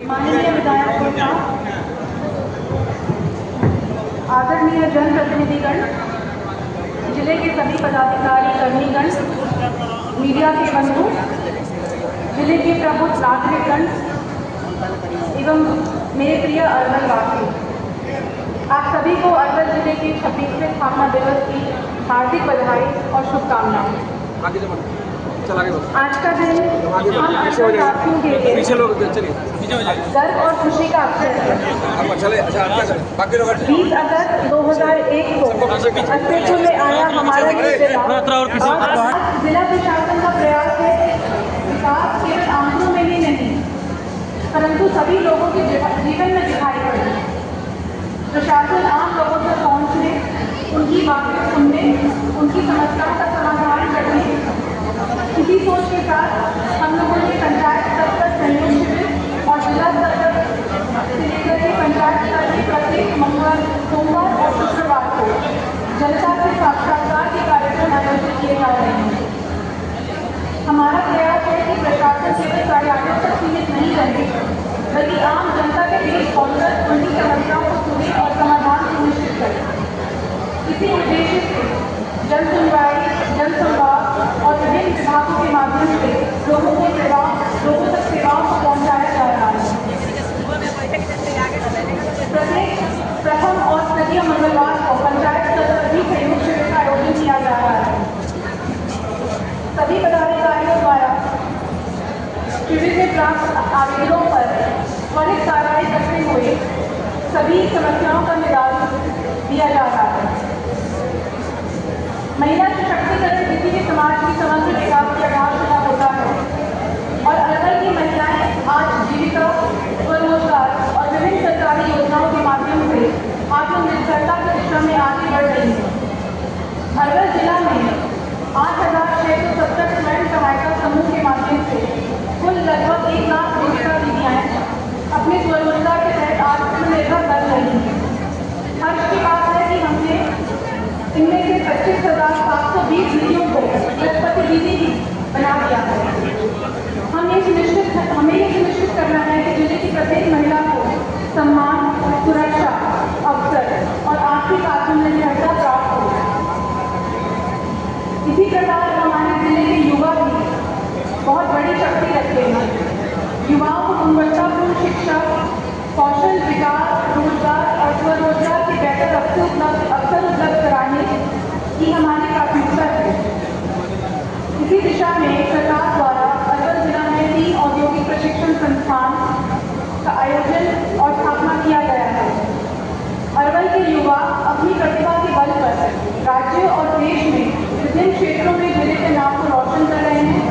माननीय विधायक साहब, आदरणीय जनप्रतिनिधिगण, जिले के सभी पदाधिकारी कर्मीगण, मीडिया के बंधु, जिले के प्रबुद्ध नागरिकगण एवं मेरे प्रिय अरवल वासी, आप सभी को अरवल जिले के 26वें स्थापना दिवस की हार्दिक बधाई और शुभकामनाएं। आज का दिन हम अरवल वासियों के लिए गर्व और खुशी का अवसर है। 20 अगस्त 2001 को अस्तित्व में आया हमारा ये जिला प्रशासन का प्रयास है विकास केवल आंकड़ों में ही नहीं परंतु सभी लोगों के जीवन में दिखाई पड़े। प्रशासन आम लोगों तक पहुँचने, उनकी बातें सुनने, उनकी समस्याओं का समाधान करने, इसी सोच के साथ हम लोगों ने पंचायत स्तर पर सहयोग शिविर और जिला स्तर पर से लेकर के पंचायत स्तर के प्रत्येक मंगलवार, सोमवार और शुक्रवार को जनता से साक्षात्कार के कार्यक्रम आयोजित किए जा रहे हैं। हमारा प्रयास है कि प्रशासन केवल कार्यालयों तक सीमित नहीं रहे बल्कि आम जनता के बीच पहुंचकर उनकी समस्याओं को सुने और समाधान सुनिश्चित करें। इसी उद्देश्य से जन सुनवाई, जन संवाद और विभिन्न विभागों के माध्यम से लोगों तक सेवाओं को पहुंचाया जा रहा है। प्रत्येक प्रथम और तृतीय मंगलवार को पंचायत स्तर पर भी सहयोग शिविर का आयोजन किया जा रहा है। सभी पदाधिकारियों द्वारा शिविर में प्राप्त आवेदनों पर त्वरित कार्रवाई करते हुए सभी समस्याओं का निदान दिया जा रहा है। महिला सशक्तिकरण किसी भी समाज की समग्र विकास की आधारशिला होता है और अरवल की महिलाएं आज जीविका, स्वरोजगार और विभिन्न सरकारी योजनाओं के माध्यम से आत्मनिर्भरता की दिशा में आगे बढ़ रही है। अरवल जिला में 8,670 स्वयं सहायता समूह के माध्यम से कुल लगभग 1 लाख रोजगार दीदियाएं अपने स्वरोजगार के तहत आत्मनिर्भर बन रही हैं। हर्ष की बात है कि हमने इनमें से 25,720 दीदियों को लखपति दीदी भी बना दिया है। हमें ये सुनिश्चित करना है कि जिले की प्रत्येक महिला को सम्मान, सुरक्षा, अवसर और आर्थिक आत्मनिर्भरता प्राप्त हो। इसी प्रकार हमारे जिले के युवा भी बहुत बड़ी शक्ति रखते हैं। युवाओं को गुणवत्तापूर्ण शिक्षा, कौशल विकास, रोजगार और स्वरोजगार के बेहतर अवसर उपलब्ध कराने की हमारी प्राथमिकता है। इसी दिशा में सरकार द्वारा अरवल जिला में 3 औद्योगिक प्रशिक्षण संस्थान का आयोजन और स्थापना किया गया है। अरवल के युवा अपनी प्रतिभा के बल पर राज्य और देश में विभिन्न क्षेत्रों में जिले के नाम को रोशन कर रहे हैं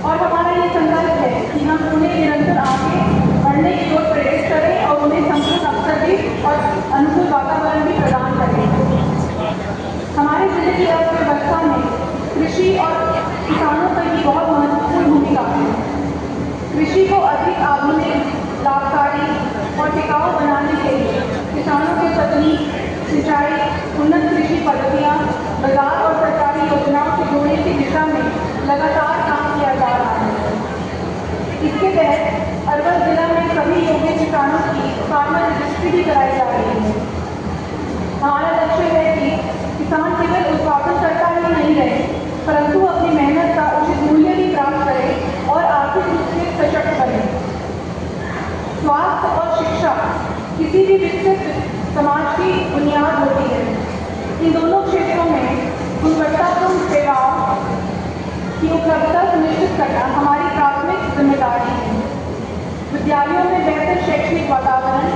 और हमारा ये संकल्प है कि हम उन्हें निरंतर आगे बढ़ने की ओर प्रेरित करें और उन्हें संपूर्ण अवसर भी और अनुकूल वातावरण भी प्रदान करें। हमारे जिले की अर्थव्यवस्था में कृषि और किसानों की भी बहुत महत्वपूर्ण भूमिका है। कृषि को अधिक आधुनिक, लाभकारी और टिकाऊ बनाने के लिए किसानों के तकनीक, सिंचाई, उन्नत कृषि पद्धतियाँ, बाजार और सरकारी योजनाओं से जोड़ने की दिशा में लगातार काम किया जा रहा है। इसके तहत अरवल जिला में सभी योग्य किसानों की फार्मर रजिस्ट्री भी कराई जा रही है। हमारा लक्ष्य है कि किसान केवल उत्पादनकर्ता ही नहीं रहे परंतु अपनी मेहनत का उचित मूल्य भी प्राप्त करें और आर्थिक रूप से सशक्त बने। स्वास्थ्य और शिक्षा किसी भी विकसित समाज की बुनियाद होती है। इन दोनों क्षेत्रों में गुणवत्तापूर्ण सेवाओं की उपलब्धता सुनिश्चित करना हमारी प्राथमिक जिम्मेदारी है। विद्यालयों में बेहतर शैक्षणिक वातावरण,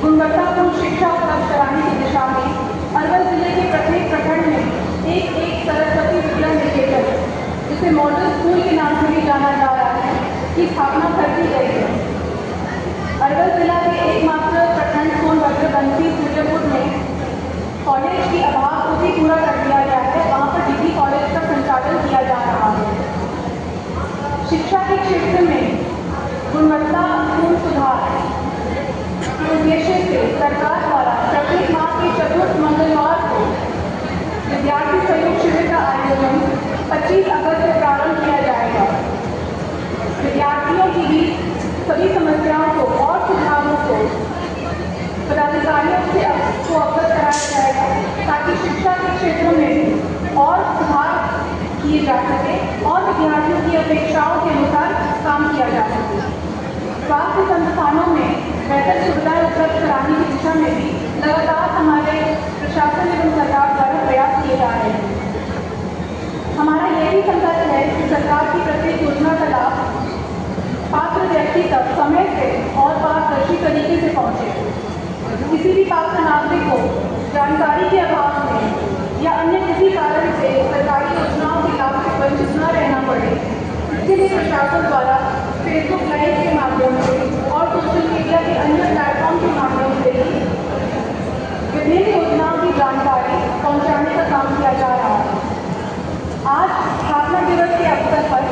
गुणवत्तापूर्ण शिक्षा उपलब्ध कराने की दिशा में अरवल जिले के प्रत्येक प्रखंड में एक सरस्वती विद्या निकेतन, जिसे मॉडल स्कूल के नाम से भी जाना जा रहा है, की स्थापना कर दी गई है। अरवल जिला के एकमात्र प्रखंड सोनभद्र बंसी सूर्यपुर में कॉलेज की अभाव को भी पूरा कर दिया गया है। वहाँ पर डिग्री कॉलेज का संचालन किया जा रहा है। शिक्षा के क्षेत्र में गुणवत्तापूर्ण सुधार के उद्देश्य से सरकार द्वारा प्रत्येक माह के चतुर्थ मंगलवार को विद्यार्थी सहयोग शिविर का आयोजन 25 अगस्त से प्रारंभ किया जाएगा। विद्यार्थियों के बीच सभी समस्याओं को और सुझावों को पदाधिकारियों से को अवगत कराया जाएगा, ताकि शिक्षा के क्षेत्र में भी और सुधार किए जा सके और विद्यार्थियों की अपेक्षाओं के अनुसार काम किया जा सके। स्वास्थ्य संस्थानों में बेहतर सुविधाएं उपलब्ध कराने की दिशा में भी लगातार हमारे प्रशासन एवं सरकार द्वारा प्रयास किए जा रहे हैं। हमारा यह भी संकल्प है कि सरकार की प्रत्येक योजना का लाभ पात्र व्यक्ति तक समय से और पारदर्शी तरीके से पहुंचे। किसी भी पात्र नागरिक को जानकारी के अभाव में या अन्य किसी कारण से सरकारी योजनाओं के लाभ से वंचित न रहना पड़े, इसके लिए प्रशासन द्वारा फेसबुक लाइव के माध्यम से और सोशल मीडिया के अन्य प्लेटफॉर्म के माध्यम से विभिन्न योजनाओं की जानकारी पहुंचाने का काम किया जा रहा है। आज स्थापना दिवस के अवसर पर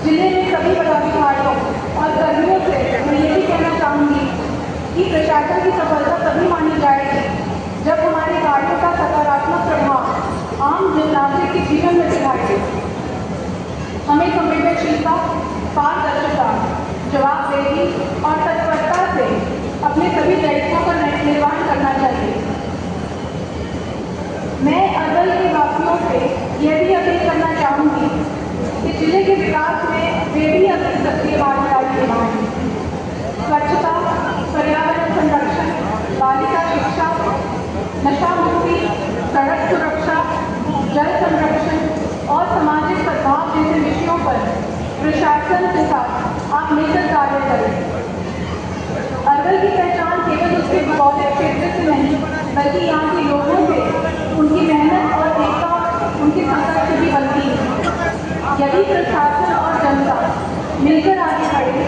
जिले में सभी पदाधिकारियों और कर्मियों से मैं ये भी कहना चाहूँगी कि प्रशासन की सफलता तभी मानी जाएगी जब हमारे कार्यों का सकारात्मक प्रभाव आम जन नागरिक के जीवन में दिखाई दे। हमें संवेदनशीलता, पारदर्शिता, जवाबदेही और तत्परता से अपने सभी दायित्वों का निर्वहन करना चाहिए। मैं अरवल के वासियों से यह भी अपील करना चाहूँगी कि जिले के विकास में वे भी अपनी सक्रिय भागीदारी निभाएं। स्वच्छता, पर्यावरण संरक्षण, बालिका शिक्षा, नशा मुक्ति, सड़क सुरक्षा, जल संरक्षण और सामाजिक सद्भाव जैसे विषयों पर प्रशासन के साथ आप मिलकर कार्य करें। अरवल की पहचान केवल उसके भौगोलिक क्षेत्र से नहीं, बल्कि यहाँ के लोगों से, उनकी मेहनत और एकता, उनके संकल्प से भी बनती है। यदि प्रशासन और जनता मिलकर आगे बढ़े